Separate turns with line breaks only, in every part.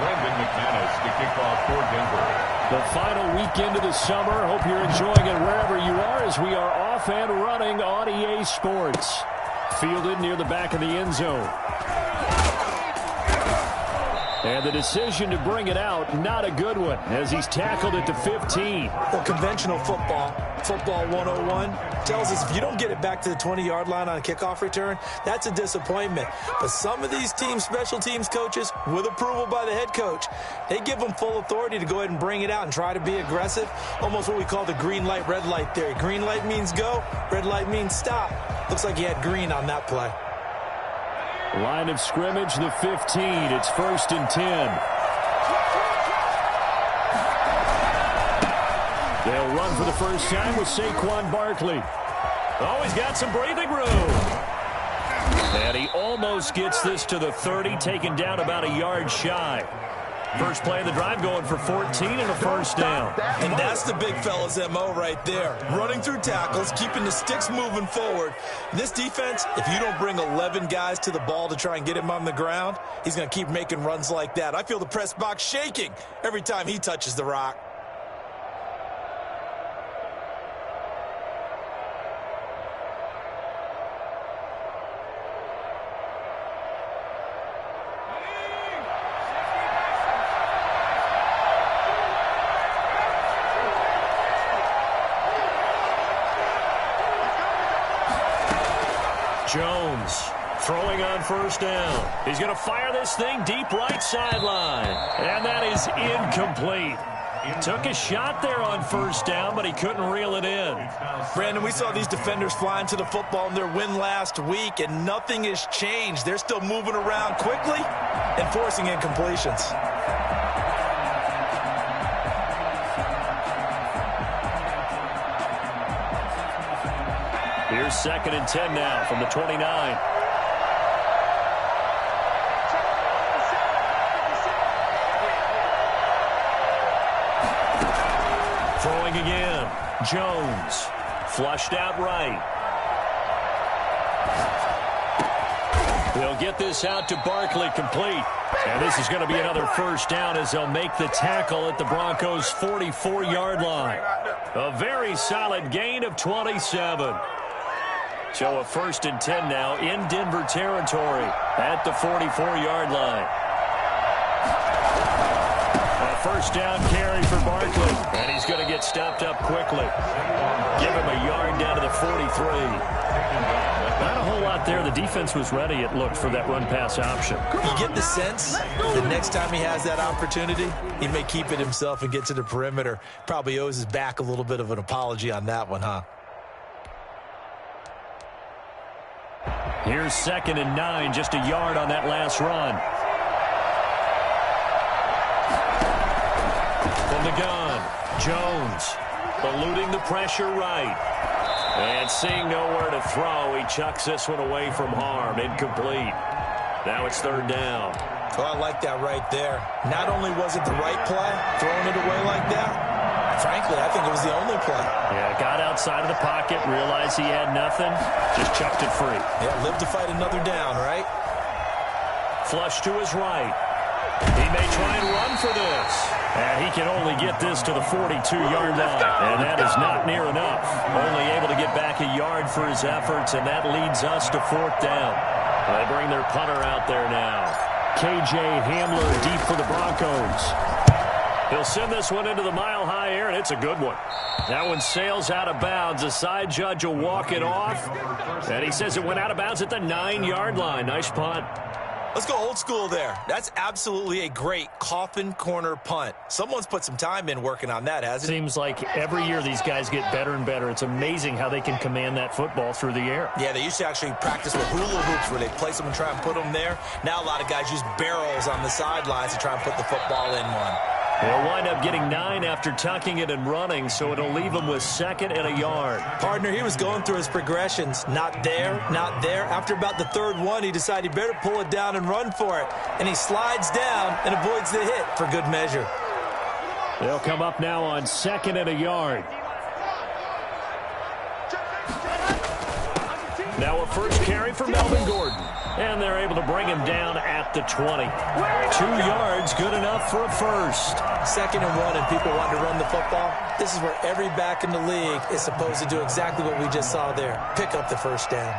to kick off for Denver.
The final weekend of the summer. Hope you're enjoying it wherever you are as we are off and running on EA Sports. Fielded near the back of the end zone. And the decision to bring it out, not a good one, as he's tackled at the 15.
Well, conventional football 101, tells us if you don't get it back to the 20-yard line on a kickoff return, that's a disappointment. But some of these team special teams coaches, with approval by the head coach, they give them full authority to go ahead and bring it out and try to be aggressive, almost what we call the green light, red light theory. Green light means go, red light means stop. Looks like he had green on that play.
Line of scrimmage, the 15. It's 1st and 10. They'll run for the first time with Saquon Barkley. Oh, he's got some breathing room. And he almost gets this to the 30, taken down about a yard shy. First play of the drive going for 14 and a first down.
And that's the big fella's MO right there. Running through tackles, keeping the sticks moving forward. This defense, if you don't bring 11 guys to the ball to try and get him on the ground, he's going to keep making runs like that. I feel the press box shaking every time he touches the rock.
Jones throwing on first down. He's going to fire this thing deep right sideline. And that is incomplete. Took a shot there on first down, but he couldn't reel it in.
Brandon, we saw these defenders flying to the football in their win last week, and nothing has changed. They're still moving around quickly and forcing incompletions.
Here's 2nd and 10 now from the 29. Throwing again. Jones. Flushed out right. They'll get this out to Barkley, complete. And this is going to be another first down as they'll make the tackle at the Broncos' 44-yard line. A very solid gain of 27. So a 1st and 10 now in Denver territory at the 44-yard line. A first down carry for Barkley, and he's going to get stopped up quickly. Give him a yard down to the 43. Not a whole lot there. The defense was ready, it looked, for that run-pass option.
You get the sense the next time he has that opportunity, he may keep it himself and get to the perimeter. Probably owes his back a little bit of an apology on that one, huh?
Here's 2nd and 9, just a yard on that last run. From the gun, Jones eluding the pressure right. And seeing nowhere to throw, he chucks this one away from harm. Incomplete. Now it's 3rd down.
Oh, I like that right there. Not only was it the right play, throwing it away like that, frankly, I think it was the only play.
Yeah, got outside of the pocket, realized he had nothing, just chucked it free.
Yeah, live to fight another down, right?
Flush to his right. He may try and run for this. And he can only get this to the 42-yard line. And that is not near enough. Only able to get back a yard for his efforts, and that leads us to 4th down. They bring their punter out there now. KJ Hamler deep for the Broncos. He'll send this one into the mile-high air, and it's a good one. That one sails out of bounds. The side judge will walk it off. And he says it went out of bounds at the 9-yard line. Nice punt.
Let's go old school there. That's absolutely a great coffin corner punt. Someone's put some time in working on that, hasn't it?
Seems like every year these guys get better and better. It's amazing how they can command that football through the air.
Yeah, they used to actually practice with hula hoops where they place them and try and put them there. Now a lot of guys use barrels on the sidelines to try and put the football in one.
They'll wind up getting 9 after tucking it and running, so it'll leave them with 2nd and a yard.
Partner, he was going through his progressions. Not there, not there. After about the 3rd one, he decided he better pull it down and run for it. And he slides down and avoids the hit for good measure.
They'll come up now on 2nd and a yard. Now a first carry for Melvin Gordon. And they're able to bring him down at the 20. 2 yards yards, good enough for a first.
2nd and 1, and people want to run the football. This is where every back in the league is supposed to do exactly what we just saw there. Pick up the first down.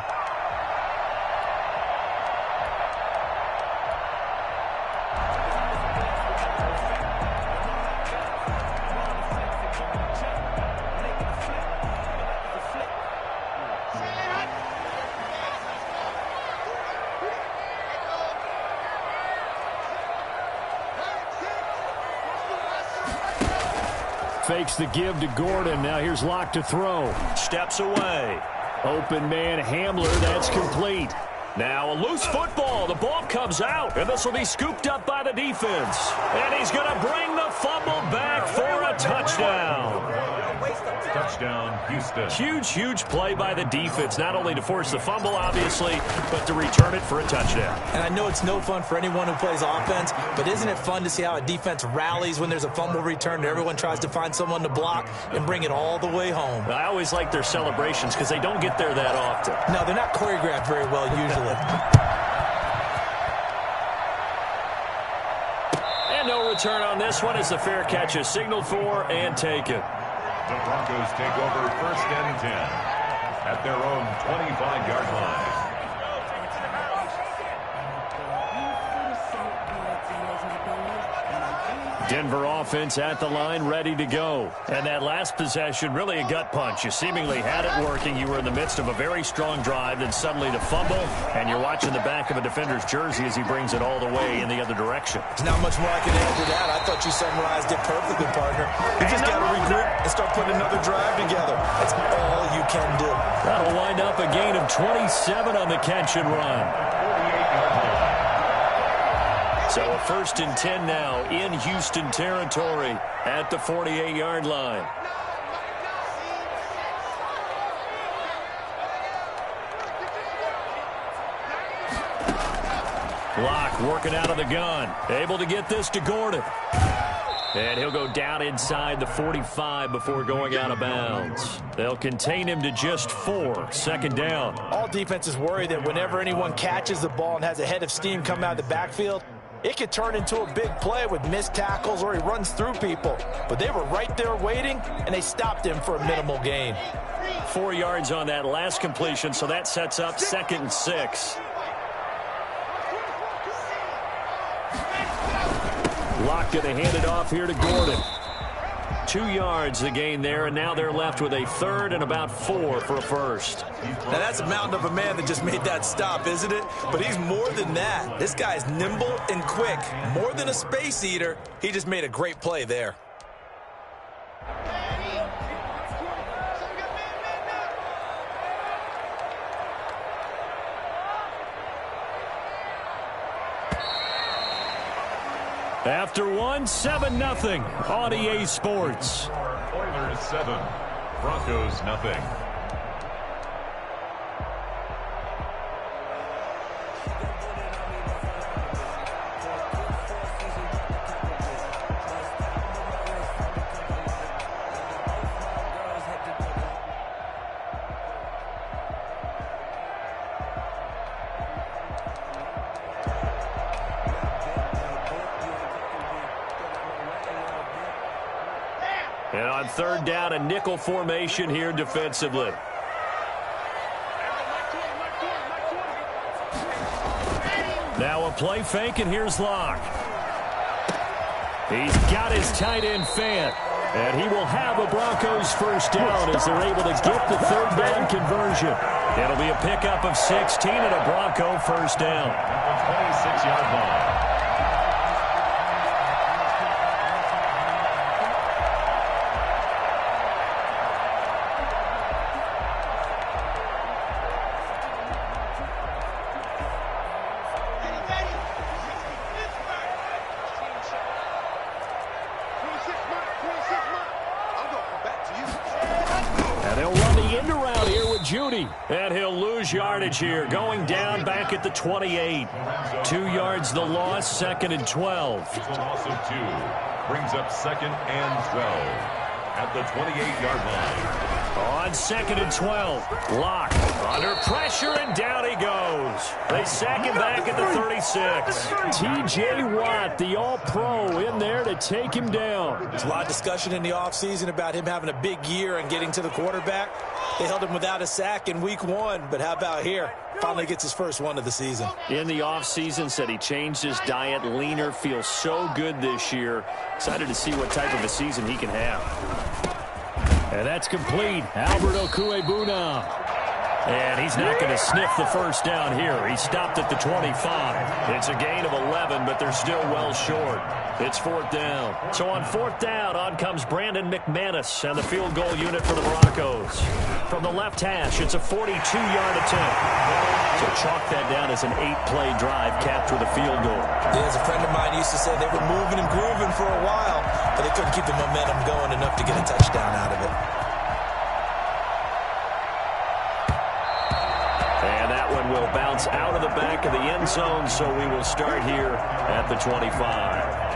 Fakes the give to Gordon. Now here's Locke to throw. Steps away. Open man Hamler. That's complete. Now a loose football. The ball comes out, and this will be scooped up by the defense. And he's going to bring the fumble back for a touchdown.
Touchdown, Houston.
Huge play by the defense, not only to force the fumble, obviously, but to return it for a touchdown.
And I know it's no fun for anyone who plays offense, but isn't it fun to see how a defense rallies when there's a fumble return and everyone tries to find someone to block and bring it all the way home?
I always like their celebrations because they don't get there that often.
No, they're not choreographed very well usually.
And no return on this one as the fair catch is signaled for and taken.
The Broncos take over 1st and 10 at their own 25-yard line.
Denver offense at the line, ready to go. And that last possession, really a gut punch. You seemingly had it working. You were in the midst of a very strong drive, then suddenly the fumble, and you're watching the back of a defender's jersey as he brings it all the way in the other direction.
There's not much more I can add to that. I thought you summarized it perfectly, partner. You just got to regroup and start putting another drive together. That's all you can do.
That'll wind up a gain of 27 on the catch and run. So a 1st and 10 now in Houston territory at the 48-yard line. Locke working out of the gun. Able to get this to Gordon. And he'll go down inside the 45 before going out of bounds. They'll contain him to just 4. 2nd down.
All defenses worry that whenever anyone catches the ball and has a head of steam come out of the backfield, it could turn into a big play with missed tackles or he runs through people. But they were right there waiting, and they stopped him for a minimal gain.
4 yards on that last completion, so that sets up 2nd and 6. Locke going to hand it off here to Gordon. 2 yards the gain there, and now they're left with a 3rd and about 4 for a first.
Now that's a mountain of a man that just made that stop, isn't it? But he's more than that. This guy's nimble and quick. More than a space eater, he just made a great play there.
After 7-0 on EA Sports.
Oilers 7, Broncos 0.
And on 3rd down, a nickel formation here defensively. Now a play fake, and here's Locke. He's got his tight end Fant. And he will have a Broncos first down as they're able to get the 3rd down conversion. It'll be a pickup of 16 and a Bronco first down.
At the 26-yard line.
And he'll lose yardage here, going down back at the 28. 2 yards the loss, 2nd and 12.
It's a loss of 2. Brings up 2nd and 12 at the 28-yard line.
On 2nd and 12. Lock. Under pressure, and down he goes. They sack him back at the 36. T.J. Watt, the All-Pro, in there to take him down.
There's a lot of discussion in the offseason about him having a big year and getting to the quarterback. They held him without a sack in week 1, but how about here? Finally gets his first one of the season.
In the offseason, said he changed his diet, leaner, feels so good this year. Excited to see what type of a season he can have. And that's complete. Albert Okwuegbunam. And he's not going to sniff the first down here. He stopped at the 25. It's a gain of 11, but they're still well short. It's 4th down. So on 4th down, on comes Brandon McManus and the field goal unit for the Broncos. From the left hash, it's a 42-yard attempt. So chalk that down as an 8-play drive capped with a field goal.
Yeah, as a friend of mine used to say, they were moving and grooving for a while, but they couldn't keep the momentum going enough to get a touchdown out of it.
And that one will bounce out of the back of the end zone, so we will start here at the 25.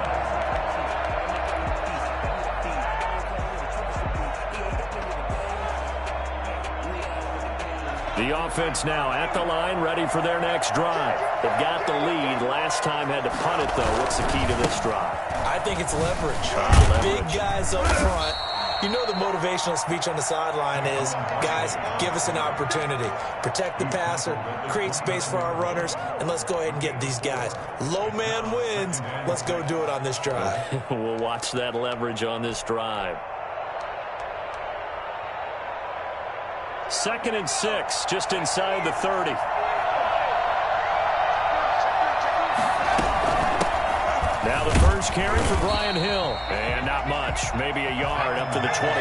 The offense now at the line, ready for their next drive. They've got the lead. Last time had to punt it, though. What's the key to this drive?
I think it's leverage. Big guys up front. You know the motivational speech on the sideline is, guys, give us an opportunity. Protect the passer, create space for our runners, and let's go ahead and get these guys. Low man wins. Let's go do it on this drive.
We'll watch that leverage on this drive. 2nd and 6, just inside the 30. Now the first carry for Brian Hill. And not much, maybe a yard up to the 29.
He's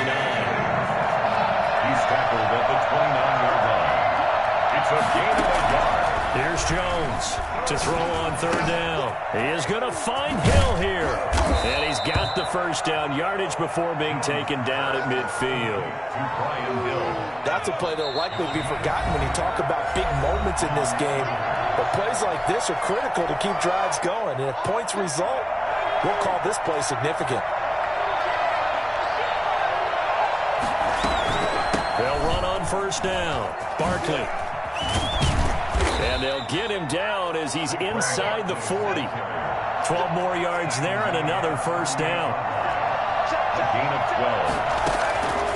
tackled at the 29-yard line. It's a gain of a yard.
Here's Jones to throw on 3rd down. He is going to find Hill here. And he's got the first down yardage before being taken down at midfield.
To Brian Hill.
That's a play that will likely be forgotten when you talk about big moments in this game. But plays like this are critical to keep drives going. And if points result, we'll call this play significant.
They'll run on 1st down. Barkley. And they'll get him down as he's inside the 40. 12 more yards there and another 1st down.
A gain of 12.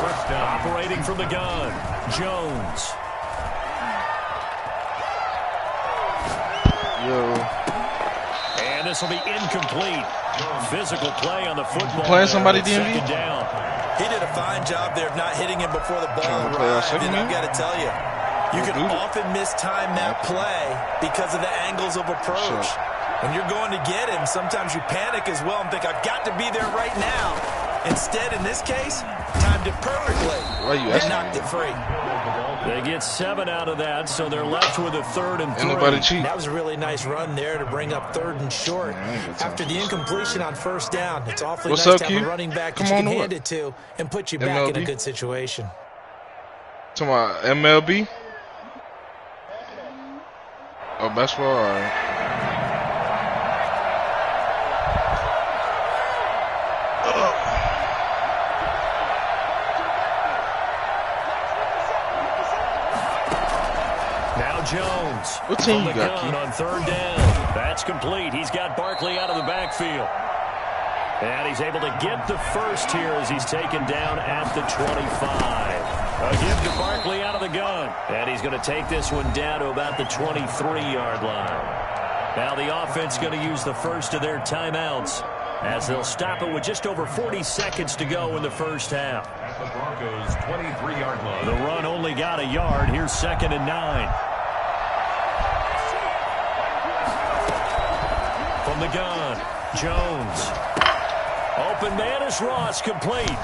1st down.
Operating from the gun, Jones. And this will be incomplete. Physical play on the football.
Playing somebody, DMV?
Second down.
He did a fine job there of not hitting him before the ball arrived. And I've got to tell you, you can often mistime that play because of the angles of approach. When you're going to get him, sometimes you panic as well and think, I've got to be there right now. Instead, in this case, timed it perfectly. And knocked it free.
They get 7 out of that, so they're left with a 3rd and 3.
That was a really nice run there to bring up 3rd and short. After the incompletion on 1st down, it's awfully nice to have a running back that you can hand it to and put you back in a good situation.
To my MLB? Oh, basketball? All right.
Jones.
What team you got,
Keith? On 3rd down. That's complete. He's got Barkley out of the backfield. And he's able to get the first here as he's taken down at the 25. A give to Barkley out of the gun. And he's going to take this one down to about the 23-yard line. Now the offense going to use the first of their timeouts as they'll stop it with just over 40 seconds to go in the first half.
At the Broncos' 23-yard line.
The run only got a yard. Here's 2nd and 9. From the gun, Jones. Open man is Ross, complete.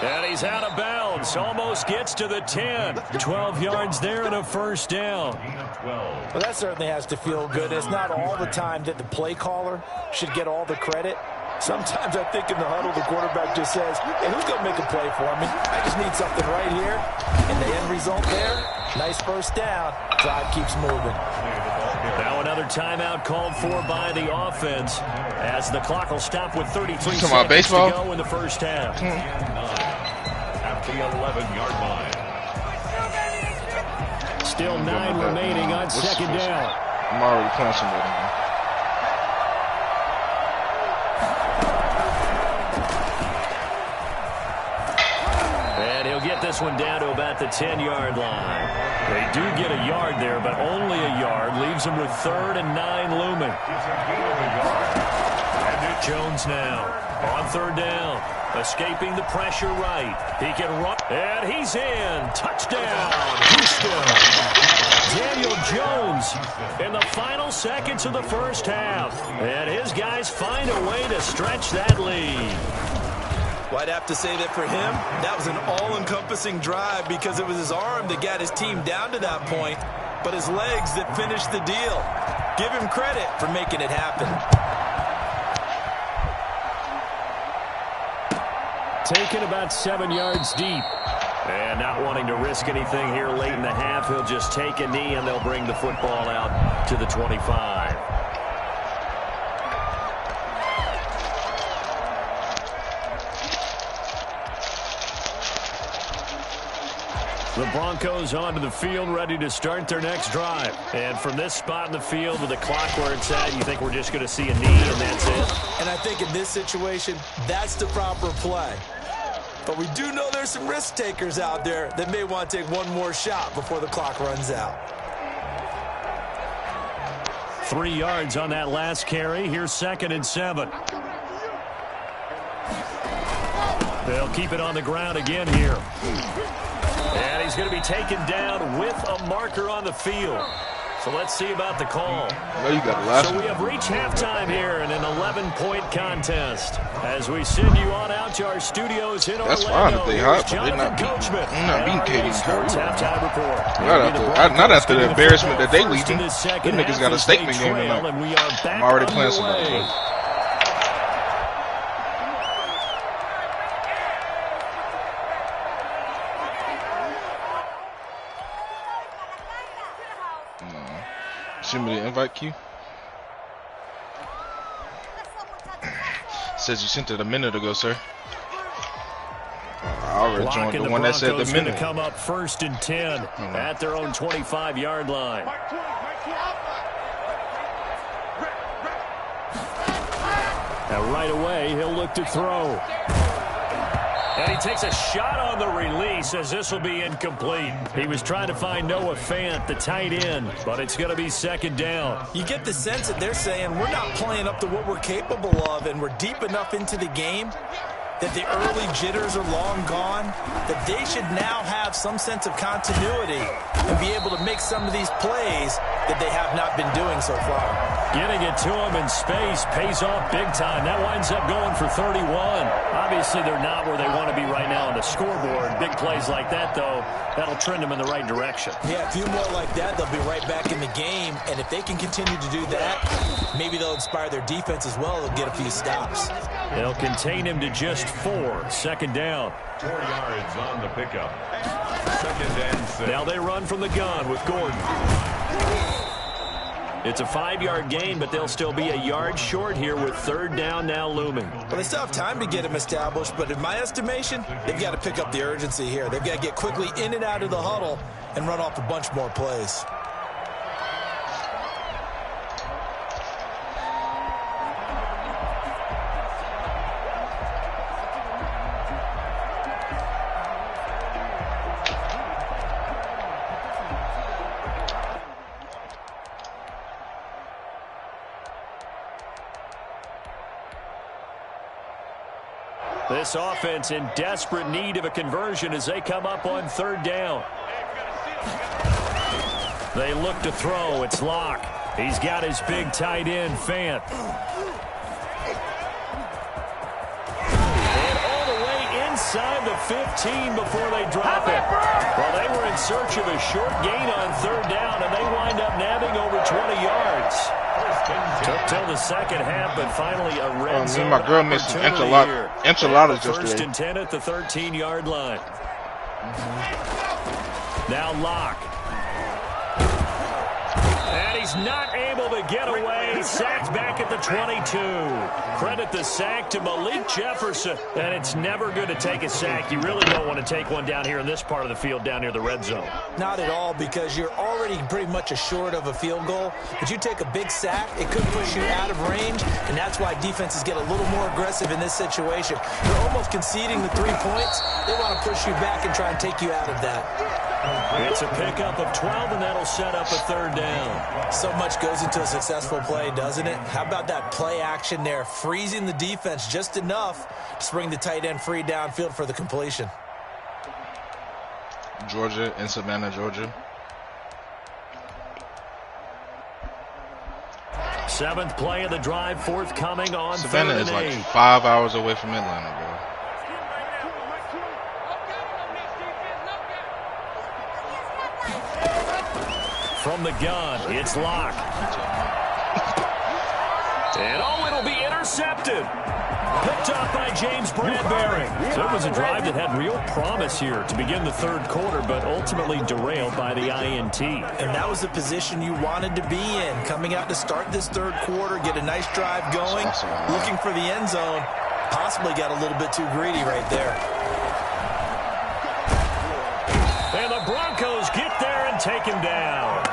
And he's out of bounds. Almost gets to the 10. 12 yards there and a first down.
Well, that certainly has to feel good. It's not all the time that the play caller should get all the credit. Sometimes I think in the huddle, the quarterback just says, hey, who's going to make a play for me? I just need something right here. And the end result there, nice first down. Drive keeps moving.
Now another timeout called for by the offense as the clock will stop with 33 seconds to go in the first half.
the 11-yard line.
Still 9 remaining on second down.
I'm already playing somebody, man.
And he'll get this one down to about the 10-yard line. They do get a yard there, but only a yard. Leaves them with 3rd and 9 looming. Jones now on 3rd down. Escaping the pressure right. He can run. And he's in. Touchdown, Houston. Daniel Jones in the final seconds of the first half. And his guys find a way to stretch that lead.
Well, I'd have to say that for him, that was an all-encompassing drive because it was his arm that got his team down to that point, but his legs that finished the deal. Give him credit for making it happen.
Taken about 7 yards deep. And not wanting to risk anything here late in the half, he'll just take a knee and they'll bring the football out to the 25. The Broncos onto the field, ready to start their next drive. And from this spot in the field with the clock where it's at, you think we're just going to see a knee and that's it?
And I think in this situation, that's the proper play. But we do know there's some risk takers out there that may want to take one more shot before the clock runs out.
3 yards on that last carry. Here's 2nd and 7. They'll keep it on the ground again here. And he's going to be taken down with a marker on the field. So let's see about the call.
No, you got the last
So we have reached halftime here in an 11-point contest. As we send you on out to our studios in
That's
Orlando,
fine if they hot, but
Jonathan
they're not
Coachman.
beating KD and Kyrie.
Halftime report.
Not after the embarrassment that they leaving. Them niggas got a statement game tonight.
And we are back
I'm already playing
underway.
somebody. Send me the invite queue. Says you sent it a minute ago, sir. I already joined the one that said the minute.
Come up 1st and 10 at their own 25-yard line. Now right away, he'll look to throw. And he takes a shot on the release as this will be incomplete. He was trying to find Noah Fant, the tight end, but it's going to be 2nd down.
You get the sense that they're saying we're not playing up to what we're capable of, and we're deep enough into the game that the early jitters are long gone, that they should now have some sense of continuity and be able to make some of these plays that they have not been doing so far.
Getting it to him in space pays off big time. That winds up going for 31. Obviously, they're not where they want to be right now on the scoreboard. Big plays like that, though, that'll trend them in the right direction.
Yeah, a few more like that, they'll be right back in the game. And if they can continue to do that, maybe they'll inspire their defense as well. They'll get a few stops.
They'll contain him to just 4. 2nd down.
4 yards on the pickup. 2nd and 6.
Now they run from the gun with Gordon. It's a 5-yard gain, but they'll still be a yard short here with 3rd down now looming.
Well, they still have time to get him established, but in my estimation, they've got to pick up the urgency here. They've got to get quickly in and out of the huddle and run off a bunch more plays.
This offense in desperate need of a conversion as they come up on 3rd down. They look to throw. It's Locke. He's got his big tight end, Fant. And all the way inside the 15 before they drop it. Well, they were in search of a short gain on 3rd down, and they wind up nabbing over 20 yards. Took till the second half, but finally a red zone.
My girl missed some enchiladas yesterday.
1st and 10 at the 13-yard line. Now Locke. And he he's not able to get away. Sacked back at the 22. Credit the sack to Malik Jefferson. And it's never good to take a sack. You really don't want to take one down here in this part of the field, down near the red zone.
Not at all, because you're already pretty much assured of a field goal. But you take a big sack, it could push you out of range, and that's why defenses get a little more aggressive in this situation. They're almost conceding the 3 points. They want to push you back and try and take you out of that.
It's a pickup of 12, and that'll set up a third down.
So much goes into a successful play, doesn't it? How about that play action there, freezing the defense just enough to bring the tight end free downfield for the completion.
Georgia in Savannah, Georgia.
7th play of the drive, forthcoming on
Savannah
3rd
is
and
like
8.
5 hours away from Atlanta, bro.
From the gun, it's Locke. And it'll be intercepted. Picked off by James Bradbury. So it was a drive that had real promise here to begin the third quarter, but ultimately derailed by the INT.
And that was the position you wanted to be in, coming out to start this third quarter, get a nice drive going, looking for the end zone. Possibly got a little bit too greedy right there.
And the Broncos get there and take him down.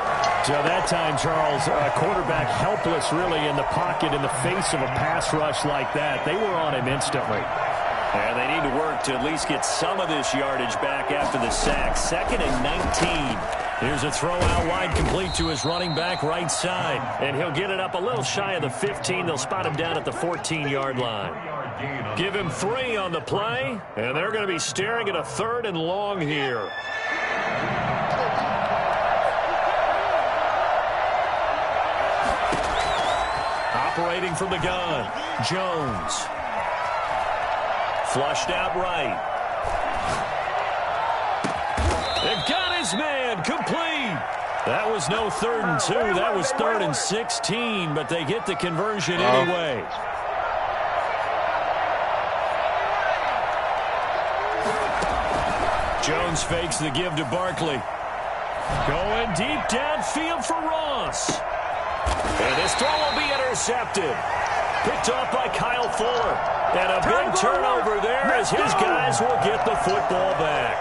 So that time, Charles, quarterback helpless really in the pocket in the face of a pass rush like that. They were on him instantly. And they need to work to at least get some of this yardage back after the sack. 2nd and 19. Here's a throw out wide, complete to his running back right side. And he'll get it up a little shy of the 15. They'll spot him down at the 14-yard line. Give him 3 on the play, and they're going to be staring at a 3rd and long here. Operating from the gun, Jones. Flushed out right. They've got his man, complete. That was no 3rd and 2. That was 3rd and 16, but they get the conversion anyway. Jones fakes the give to Barkley. Going deep downfield for Ross. And this throw will be intercepted. Picked off by Kyle Fuller. And a big turnover there as his guys will get the football back.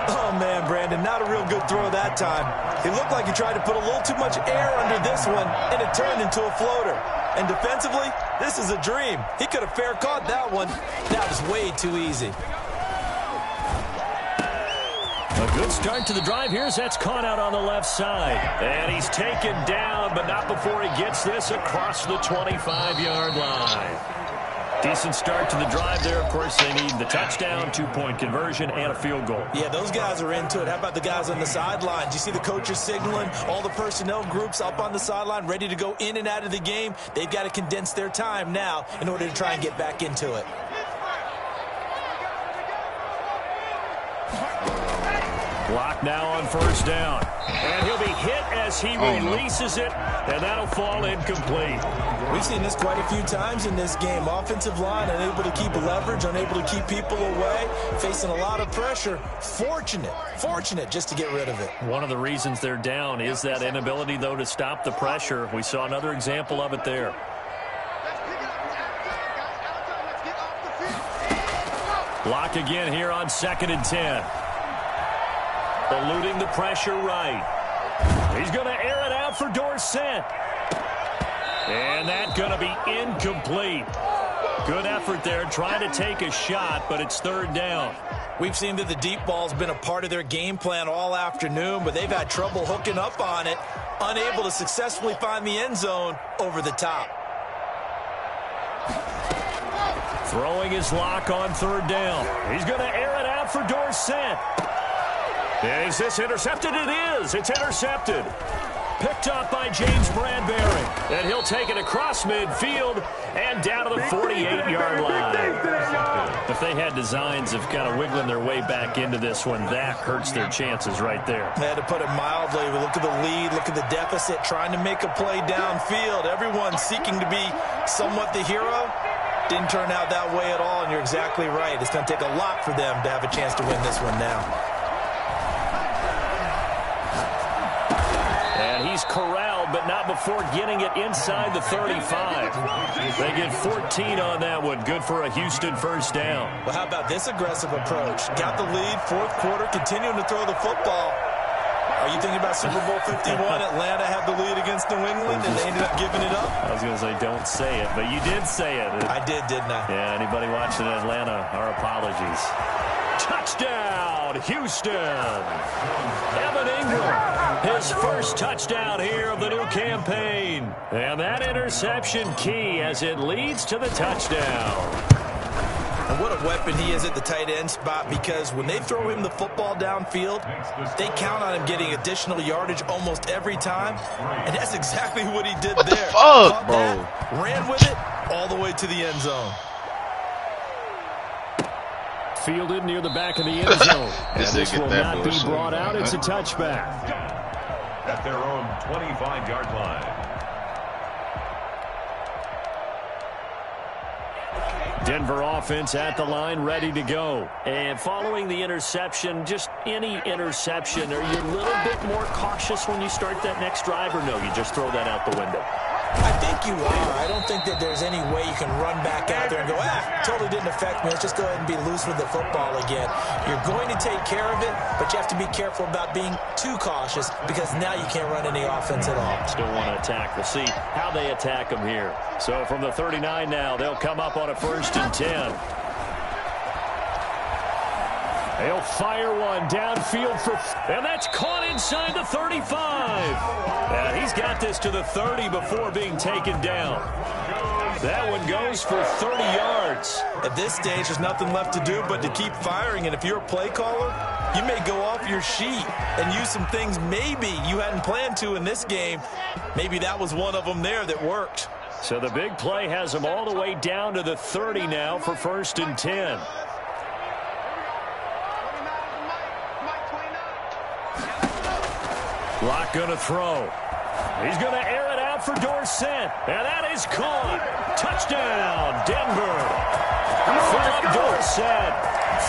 Oh, man, Brandon, not a real good throw that time. It looked like he tried to put a little too much air under this one, and it turned into a floater. And defensively, this is a dream. He could have fair caught that one. That was way too easy.
A good start to the drive here as that's caught out on the left side. And he's taken down, but not before he gets this across the 25-yard line. Decent start to the drive there. Of course, they need the touchdown, 2-point conversion, and a field goal.
Yeah, those guys are into it. How about the guys on the sidelines? You see the coaches signaling, all the personnel groups up on the sideline, ready to go in and out of the game. They've got to condense their time now in order to try and get back into it.
Block now on 1st down. And he'll be hit as he releases it, and that'll fall incomplete.
We've seen this quite a few times in this game. Offensive line unable to keep leverage, unable to keep people away, facing a lot of pressure. Fortunate just to get rid of it.
One of the reasons they're down is that inability, though, to stop the pressure. We saw another example of it there. Block again here on 2nd and 10. Eluding the pressure right. He's going to air it out for Dorsett. And that's going to be incomplete. Good effort there, trying to take a shot, but it's 3rd down.
We've seen that the deep ball's been a part of their game plan all afternoon, but they've had trouble hooking up on it, unable to successfully find the end zone over the top.
Throwing his lock on 3rd down. He's going to air it out for Dorsett. Is this intercepted? It is. It's intercepted. Picked up by James Bradbury. And he'll take it across midfield and down to the 48-yard line. If they had designs of kind of wiggling their way back into this one, that hurts their chances right there.
They had to put it mildly. We look at the lead, look at the deficit, trying to make a play downfield. Everyone seeking to be somewhat the hero. Didn't turn out that way at all, and you're exactly right. It's going to take a lot for them to have a chance to win this one now.
he's corralled, but not before getting it inside the 35. They get 14 on that one. Good for a Houston first down.
Well, how about this aggressive approach? Got the lead, fourth quarter, continuing to throw the football. Are you thinking about Super Bowl 51? Atlanta had the lead against New England, and they ended up giving it up?
I was going to say, don't say it, but you did say it.
I did, didn't I?
Yeah, anybody watching Atlanta, our apologies. Touchdown, Houston. Evan Ingram, his first touchdown here of the new campaign. And that interception key as it leads to the touchdown.
And what a weapon he is at the tight end spot, because when they throw him the football downfield, they count on him getting additional yardage almost every time. And that's exactly what he did there.
What the fuck, bro?
That, ran with it all the way to the end zone.
Fielded near the back of the end zone. And this will not be
bullshit.
brought out. It's a touchback.
At their own 25-yard line.
Denver offense at the line, ready to go. And following the interception, just any interception, are you a little bit more cautious when you start that next drive, or no, you just throw that out the window?
I think you are. I don't think that there's any way you can run back out there and go, totally didn't affect me. Let's just go ahead and be loose with the football again. You're going to take care of it, but you have to be careful about being too cautious, because now you can't run any offense at all.
Still want to attack. We'll see how they attack them here. So from the 39 now, they'll come up on a 1st and 10. They'll fire one downfield and that's caught inside the 35. And he's got this to the 30 before being taken down. That one goes for 30 yards.
At this stage, there's nothing left to do but to keep firing. And if you're a play caller, you may go off your sheet and use some things maybe you hadn't planned to in this game. Maybe that was one of them there that worked.
So the big play has them all the way down to the 30 now for 1st and 10. Lock going to throw. He's going to air it out for Dorsett. And that is caught. Touchdown, Denver. Philip Dorsett,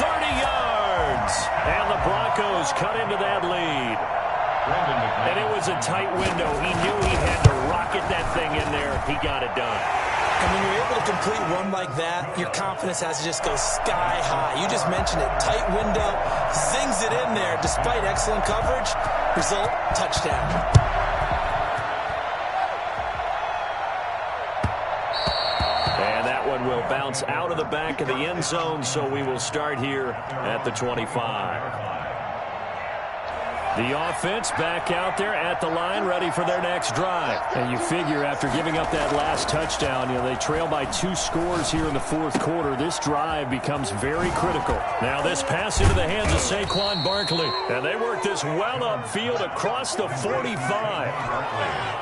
30 yards. And the Broncos cut into that lead. And it was a tight window. He knew he had to rocket that thing in there. He got it done.
And when you're able to complete one like that, your confidence has to just go sky high. You just mentioned it. Tight window, zings it in there despite excellent coverage. Result, touchdown.
And that one will bounce out of the back of the end zone, so we will start here at the 25. The offense back out there at the line, ready for their next drive. And you figure after giving up that last touchdown, they trail by 2 scores here in the fourth quarter. This drive becomes very critical. Now this pass into the hands of Saquon Barkley. And they work this well upfield across the 45.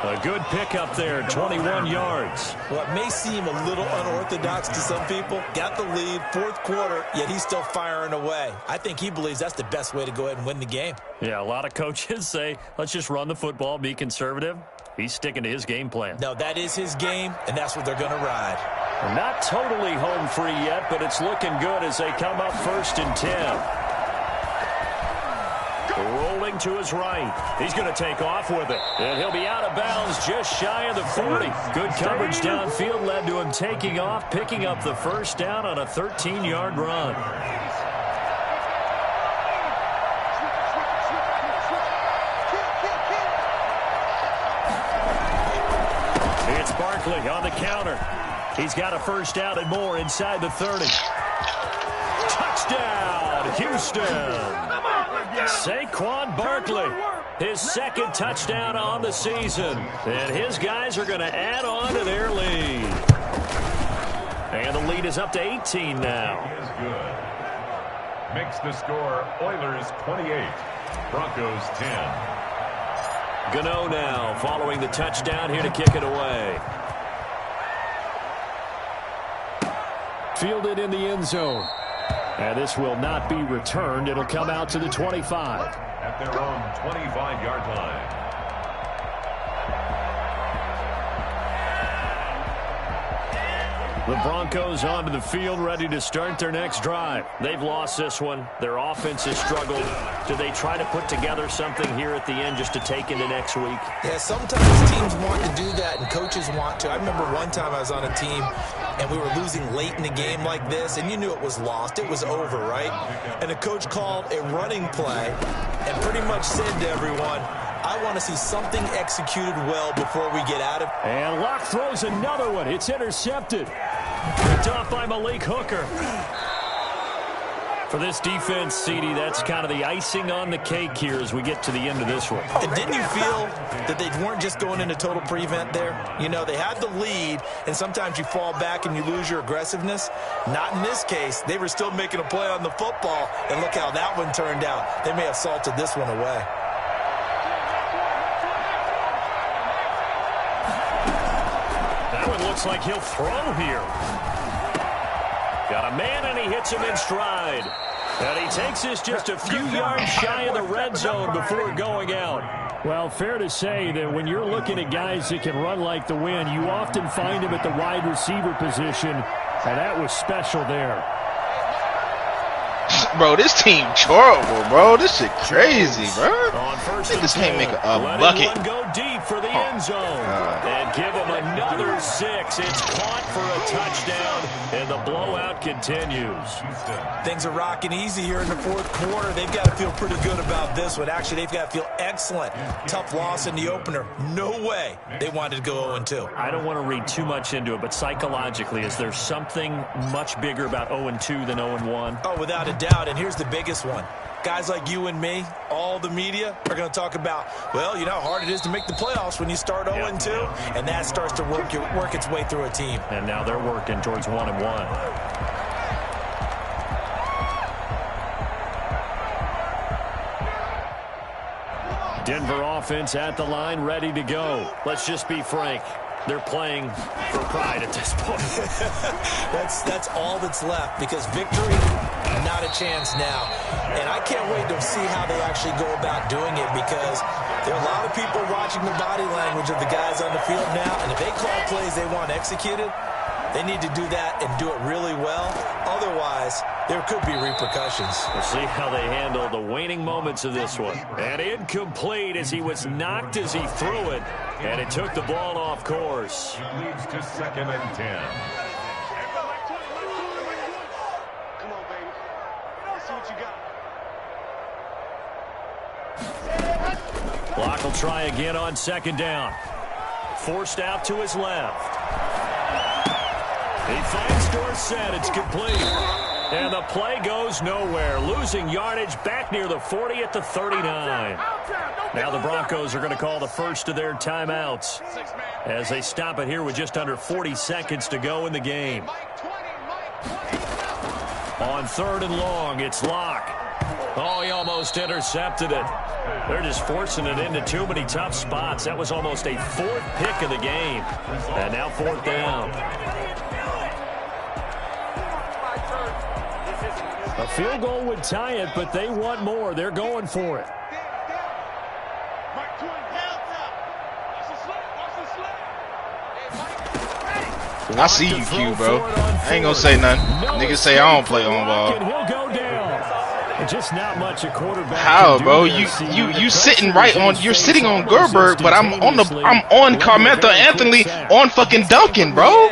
A good pickup there, 21 yards.
Well, it may seem a little unorthodox to some people. Got the lead, fourth quarter, yet he's still firing away. I think he believes that's the best way to go ahead and win the game.
Yeah, a lot of coaches say, let's just run the football, be conservative. He's sticking to his game plan.
No, that is his game, and that's what they're going to ride.
Not totally home free yet, but it's looking good as they come up 1st and 10. Rolling to his right. He's going to take off with it. And he'll be out of bounds just shy of the 40. Good coverage downfield led to him taking off, picking up the first down on a 13-yard run. It's Barkley on the counter. He's got a first down and more inside the 30. Touchdown, Houston. Saquon Barkley, his second touchdown on the season. And his guys are going to add on to their lead. And the lead is up to 18 now.
Good. Makes the score Oilers 28, Broncos 10.
Gano now following the touchdown here to kick it away. Fielded in the end zone. And this will not be returned. It'll come out to the 25.
At their own 25-yard line.
The Broncos onto the field, ready to start their next drive. They've lost this one. Their offense has struggled. Do they try to put together something here at the end just to take into next week?
Yeah, sometimes teams want to do that and coaches want to. I remember one time I was on a team and we were losing late in a game like this, and you knew it was lost. It was over, right? And the coach called a running play and pretty much said to everyone, I want to see something executed well before we get out of it.
And Locke throws another one. It's intercepted. Picked off by Malik Hooker. For this defense, CD, that's kind of the icing on the cake here as we get to the end of this one.
And didn't you feel that they weren't just going into total prevent there? You know, they had the lead, and sometimes you fall back and you lose your aggressiveness. Not in this case. They were still making a play on the football, and look how that one turned out. They may have salted this one away.
Looks like he'll throw here. Got a man, and he hits him in stride. And he takes this just a few yards shy of the red zone before going out. Well, fair to say that when you're looking at guys that can run like the wind, you often find them at the wide receiver position, and that was special there.
Bro, this team horrible, bro. This shit crazy, bro. Niggas can't make a bucket.
Let him go deep for the end zone. And give him another 6. It's caught for a touchdown, and the blowout continues.
Things are rocking easy here in the fourth quarter. They've got to feel pretty good about this one. Actually, they've got to feel excellent. Tough loss in the opener. No way they wanted to go 0-2.
I don't want to read too much into it, but psychologically, is there something much bigger about 0-2 than 0-1?
Oh, without a doubt, and here's the biggest one. Guys like you and me, all the media, are going to talk about, well, you know how hard it is to make the playoffs when you start 0-2, and that starts to work its way through a team.
And now they're working towards 1-1. Denver offense at the line, ready to go. Let's just be frank. They're playing for pride at this point.
That's all that's left, because victory, not a chance now. And I can't wait to see how they actually go about doing it, because there are a lot of people watching the body language of the guys on the field now, and if they call plays they want executed, they need to do that and do it really well. Otherwise, there could be repercussions.
We'll see how they handle the waning moments of this one. And incomplete as he was knocked as he threw it. And it took the ball off course.
It leads to 2nd and 10.
Come on, baby. Let's see what you got.
Locke will try again on 2nd down. Forced out to his left. He finds Dorsett. It's complete. And the play goes nowhere. Losing yardage back near the 40 at the 39. Now the Broncos are going to call the first of their timeouts as they stop it here with just under 40 seconds to go in the game. On 3rd and long, it's Locke. Oh, he almost intercepted it. They're just forcing it into too many tough spots. That was almost a 4th pick of the game. And now 4th down. A field goal would tie it, but they want more. They're going for it.
I see you, Q, bro. I ain't gonna say nothing. Niggas say I don't play on ball.
He'll go down. Just not much a quarterback.
How, bro? You sitting right on. You're sitting on Gerber, but I'm on Carmelo Anthony on fucking Duncan, bro.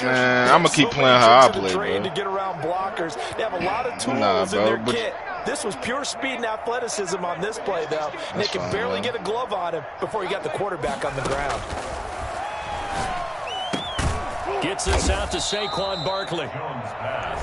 Man, I'm gonna keep playing how I play, bro.
To get around blockers. They have a lot of tools in their kit. This was pure speed and athleticism on this play, though. And they can barely get a glove on him before he got the quarterback on the ground.
Gets this out to Saquon Barkley.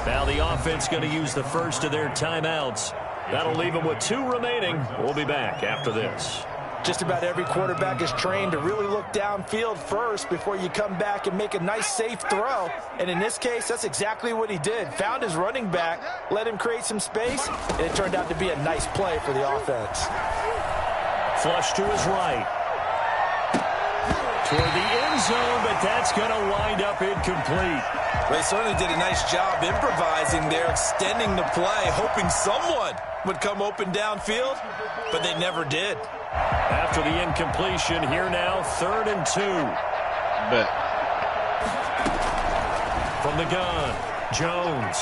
Now the offense going to use the first of their timeouts. That'll leave them with 2 remaining. We'll be back after this.
Just about every quarterback is trained to really look downfield first before you come back and make a nice, safe throw. And in this case, that's exactly what he did. Found his running back, let him create some space, and it turned out to be a nice play for the offense.
Flush to his right. Toward the end zone, but that's going to wind up incomplete.
They certainly did a nice job improvising there, extending the play, hoping someone would come open downfield, but they never did.
After the incompletion, here now, 3rd and 2.
Bet.
From the gun, Jones.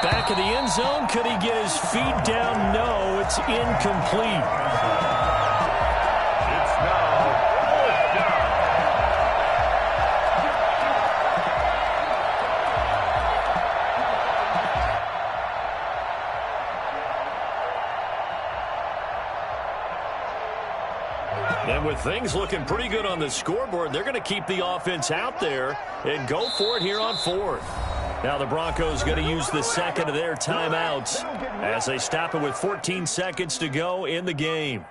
Back of the end zone. Could he get his feet down? No, it's incomplete.
It's now 4th down.
And with things looking pretty good on the scoreboard, they're going to keep the offense out there and go for it here on 4th. Now the Broncos going to use the second of their timeouts as they stop it with 14 seconds to go in the game.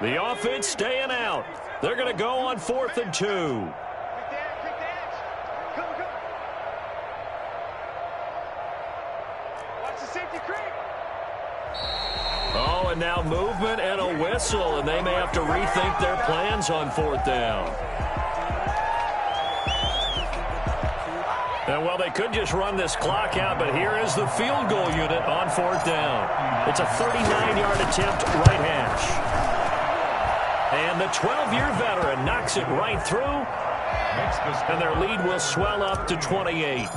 The offense staying out. They're going to go on 4th and 2.
Quick dance. Come. Watch the safety creep.
Oh, and now movement and a whistle, and they may have to rethink their plans on 4th down. And, well, they could just run this clock out, but here is the field goal unit on 4th down. It's a 39-yard attempt right hash. And the 12-year veteran knocks it right through, and their lead will swell up to 28.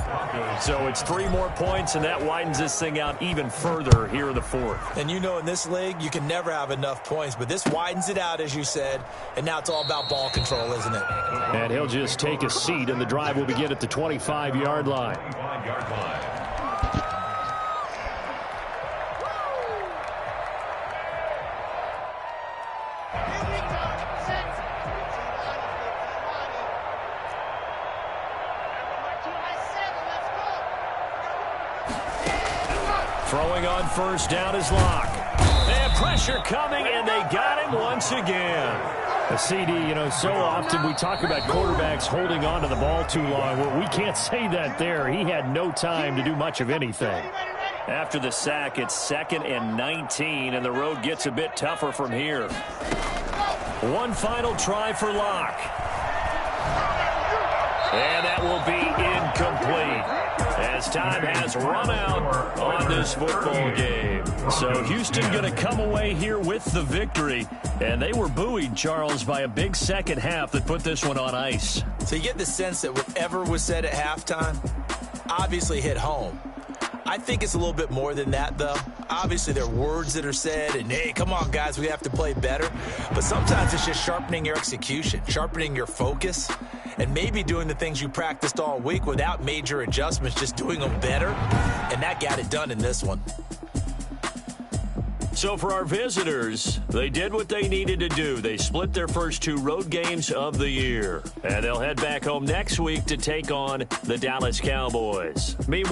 So it's 3 more points, and that widens this thing out even further here in the 4th.
And you know, in this league, you can never have enough points, but this widens it out, as you said, and now it's all about ball control, isn't it?
And he'll just take a seat, and the drive will begin at the 25-yard line.
25-yard line.
Throwing on 1st down is Locke. And pressure coming, and they got him once again. A CD, you know, so often we talk about quarterbacks holding on to the ball too long. Well, we can't say that there. He had no time to do much of anything. After the sack, it's 2nd and 19, and the road gets a bit tougher from here. One final try for Locke. And that will be incomplete, as time has run out on this football game. So Houston going to come away here with the victory. And they were buoyed, Charles, by a big second half that put this one on ice.
So you get the sense that whatever was said at halftime obviously hit home. I think it's a little bit more than that, though. Obviously, there are words that are said, and, hey, come on, guys, we have to play better. But sometimes it's just sharpening your execution, sharpening your focus, and maybe doing the things you practiced all week without major adjustments, just doing them better. And that got it done in this one.
So for our visitors, they did what they needed to do. They split their first 2 road games of the year. And they'll head back home next week to take on the Dallas Cowboys. Meanwhile,